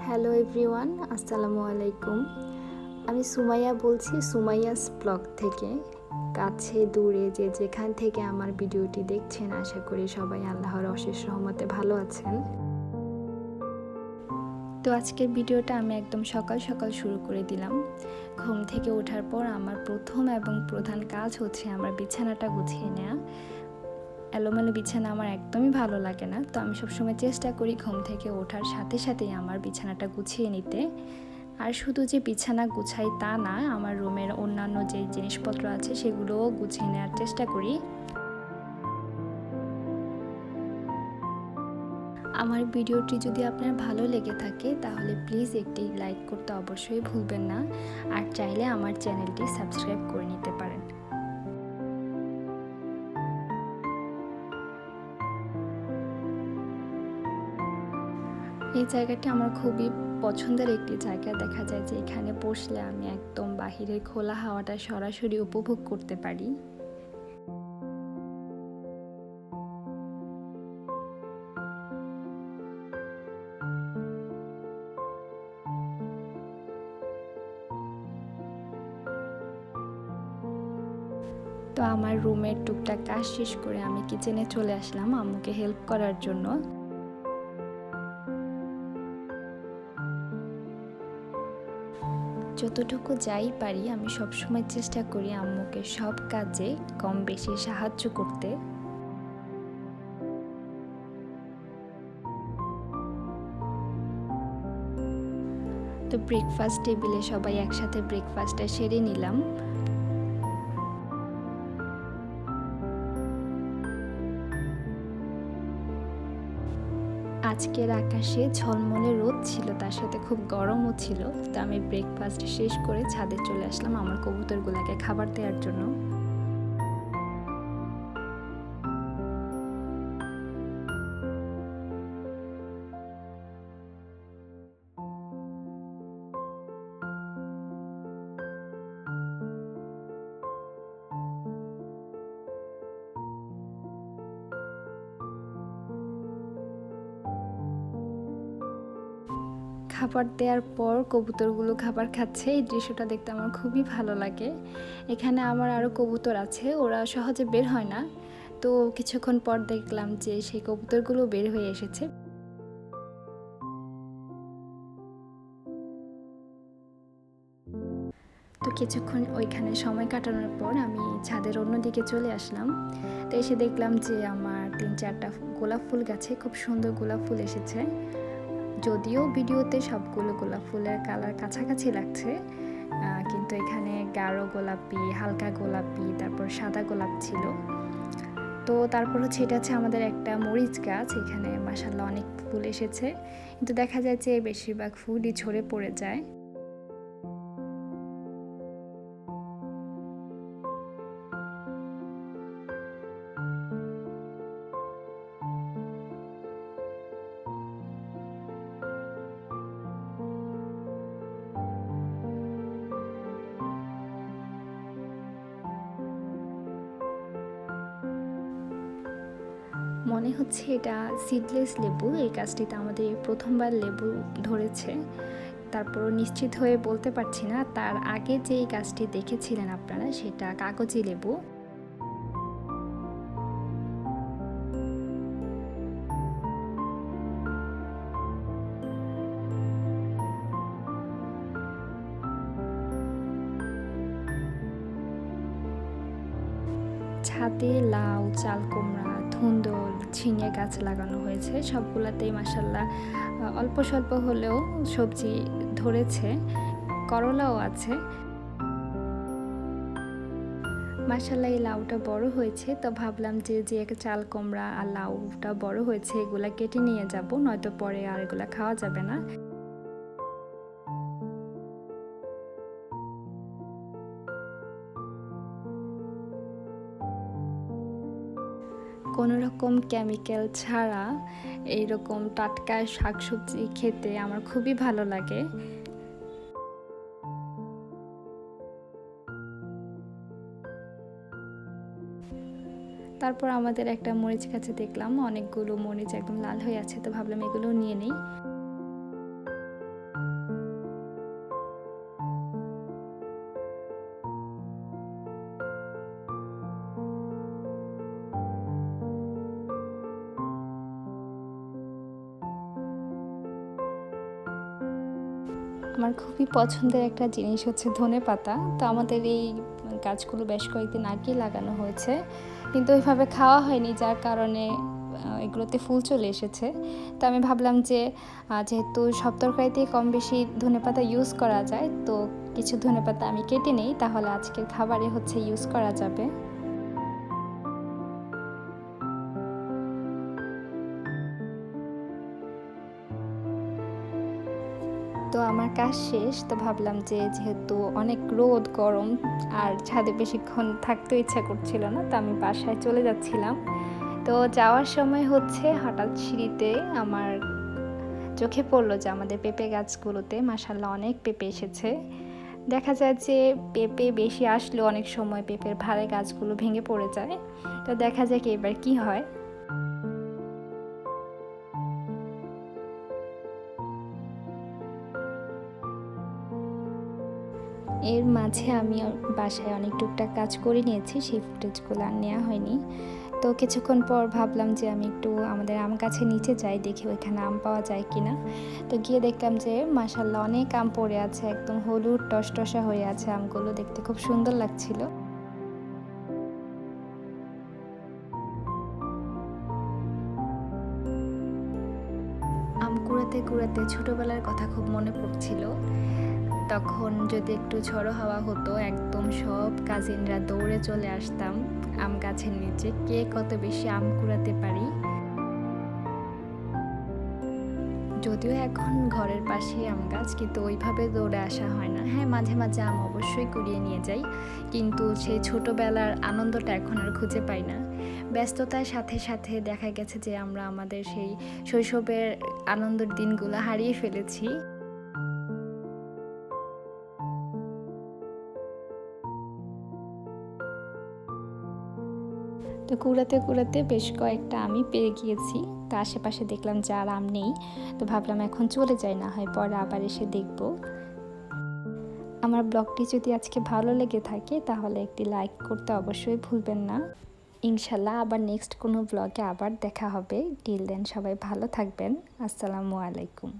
Hello everyone, আসসালামু আলাইকুম। আমি সুমাইয়া বলছি সুমাইয়াস ব্লগ থেকে। কাছে দূরে যে যেখান থেকে আমার ভিডিওটি দেখছেন, আশা করি সবাই আল্লাহর অশেষ রহমতে ভালো আছেন। তো আজকের ভিডিওটা আমি একদম সকাল সকাল শুরু করে দিলাম। ঘুম থেকে ওঠার পর আমার প্রথম এবং প্রধান কাজ হচ্ছে আমার বিছানাটা গুছিয়ে নেওয়া। এলোমেলো বিছানা আমার একদমই ভালো লাগে না, তো আমি সবসময় চেষ্টা করি ঘুম থেকে ওঠার সাথে সাথেই আমার বিছানাটা গুছিয়ে নিতে। আর শুধু যে বিছানা গুছাই তা না, আমার রুমের অন্যান্য যে জিনিসপত্র আছে সেগুলোও গুছিয়ে নেওয়ার চেষ্টা করি। আমার ভিডিওটি যদি আপনার ভালো লেগে থাকে তাহলে প্লিজ একটি লাইক করতে অবশ্যই ভুলবেন না, আর চাইলে আমার চ্যানেলটি সাবস্ক্রাইব করে নিতে পারেন। এই জায়গাটি আমার খুবই পছন্দের একটি জায়গা। দেখা যায় যে এখানে বসলে আমি একদম বাহিরের খোলা হাওয়াটা সরাসরি উপভোগ করতে পারি। তো আমার রুমের টুকটাক কাজ শেষ করে আমি কিচেনে চলে আসলাম আম্মুকে হেল্প করার জন্য। যতটুকু যাই পারি আমি সবসময় চেষ্টা করি আম্মুকে সব কাজে কম বেশি সাহায্য করতে। তো ব্রেকফাস্ট টেবিলে সবাই একসাথে ব্রেকফাস্টটা সেরে নিলাম। আজকের আকাশে ঝলমলে রোদ ছিল, তার সাথে খুব গরমও ছিল। তো আমি ব্রেকফাস্ট শেষ করে ছাদে চলে আসলাম আমার কবুতরগুলোকে খাবার দেওয়ার জন্য। খাবার দেওয়ার পর কবুতরগুলো খাবার খাচ্ছে, এই দৃশ্যটা দেখতে আমার খুবই ভালো লাগে। এখানে আমার আরও কবুতর আছে, ওরা সহজে বের হয় না। তো কিছুক্ষণ পর দেখলাম যে সেই কবুতরগুলো বের হয়ে এসেছে। তো কিছুক্ষণ ওইখানে সময় কাটানোর পর আমি ছাদের অন্যদিকে চলে আসলাম। তো এসে দেখলাম যে আমার 3-4টা গোলাপ ফুল গাছে খুব সুন্দর গোলাপ ফুল এসেছে। যদিও ভিডিওতে সবগুলো গোলাপ ফুলের কালার কাছাকাছি লাগছে, কিন্তু এখানে গাঢ় গোলাপি, হালকা গোলাপি, তারপর সাদা গোলাপ ছিল। তো তারপর হচ্ছে এটা হচ্ছে আমাদের একটা মরিচ গাছ, এখানে মাশাআল্লাহ অনেক ফুল এসেছে, কিন্তু দেখা যায় যে বেশিরভাগ ফুলই ঝরে পড়ে যায়। মনে হচ্ছে এটা সিডলেস লেবু। এই গাছটিতে আমাদের প্রথমবার লেবু ধরেছে। তারপরও নিশ্চিত হয়ে বলতে পারছি না। তার আগে যে এই গাছটি দেখেছিলেন আপনারা সেটা কাগজি লেবু। ছাদে লাউ, চাল কুমড়া, ধুন্দুল, ঝিঙে গাছ লাগানো হয়েছে। সবগুলাতেই মাশাআল্লাহ অল্প স্বল্প হলেও সবজি ধরেছে। করলাও আছে। মাশাআল্লাহ এই লাউটা বড় হয়েছে, তো ভাবলাম যে চাল কুমড়া আর লাউটা বড় হয়েছে এগুলা কেটে নিয়ে যাব, নয়তো পরে আর এগুলা খাওয়া যাবে না। কোনো রকম কেমিক্যাল ছাড়া এইরকম টাটকা শাকসবজি খেতে আমার খুবই ভালো লাগে। তারপর আমাদের একটা মরিচ গাছে দেখলাম অনেকগুলো মরিচ একদম লাল হয়ে আছে, তো ভাবলাম এগুলো নিয়ে নিই। আমার খুবই পছন্দের একটা জিনিস হচ্ছে ধনেপাতা। তো আমাদের এই গাছগুলো বেশ কয়েকদিন আগেই লাগানো হয়েছে, কিন্তু ওইভাবে খাওয়া হয়নি, যার কারণে এগুলোতে ফুল চলে এসেছে। তো আমি ভাবলাম যে যেহেতু সব তরকারিতেই কম বেশি ধনেপাতা ইউজ করা যায়, তো কিছু ধনেপাতা আমি কেটে নেই, তাহলে আজকের খাবারে হচ্ছে ইউজ করা যাবে। তো আমার কাজ শেষ, তো ভাবলাম যে যেহেতু অনেক রোদ গরম আর ছাদে বেশিক্ষণ থাকতে ইচ্ছা করছিল না, তো আমি বাসায় চলে যাচ্ছিলাম। তো যাওয়ার সময় হচ্ছে হঠাৎ সিঁড়িতে আমার চোখে পড়লো যে আমাদের পেঁপে গাছগুলোতে মাশাআল্লাহ অনেক পেঁপে এসেছে। দেখা যায় যে পেঁপে বেশি আসলেও অনেক সময় পেঁপের ভারে গাছগুলো ভেঙে পড়ে যায়। তো দেখা যাক এবার কি হয়। এর মাঝে আমি বাসায় অনেক টুকটাক কাজ করে নিয়েছি, সেই ফুটেজগুলো আর নেওয়া হয়নি। তো কিছুক্ষণ পর ভাবলাম যে আমি একটু আমাদের আম গাছের নিচে যাই, দেখি ওইখানে আম পাওয়া যায় কিনা। তো গিয়ে দেখলাম যে মাশাআল্লাহ অনেক আম পড়ে আছে, একদম হলুদ টসটসা হয়ে আছে আমগুলো, দেখতে খুব সুন্দর লাগছিল। আম কুড়াতে কুড়াতে ছোটবেলার কথা খুব মনে পড়ছিল। তখন যদি একটু ঝড়ো হাওয়া হতো, একদম সব কাজিনরা দৌড়ে চলে আসতাম আম গাছের নিচে, কে কত বেশি আম কুড়াতে পারি। যদিও এখন ঘরের পাশেই আম গাছ, কিন্তু ওইভাবে দৌড়ে আসা হয় না। হ্যাঁ, মাঝে মাঝে আম অবশ্যই কুড়িয়ে নিয়ে যাই, কিন্তু সেই ছোটবেলার আনন্দটা এখন আর খুঁজে পাই না। ব্যস্ততার সাথে সাথে দেখা গেছে যে আমরা আমাদের সেই শৈশবের আনন্দের দিনগুলো হারিয়ে ফেলেছি। তো কুড়াতে কুড়াতে বেশ কয়েকটা আমি পেয়ে গিয়েছি। তো আশেপাশে দেখলাম যে আর আম নেই, তো ভাবলাম এখন চলে যাই, না হয় পরে আবার এসে দেখব। আমার ব্লগটি যদি আজকে ভালো লেগে থাকে তাহলে একটি লাইক করতে অবশ্যই ভুলবেন না। ইনশাল্লাহ আবার নেক্সট কোনো ব্লগে আবার দেখা হবে। টিল দেন সবাই ভালো থাকবেন। আসসালামু আলাইকুম।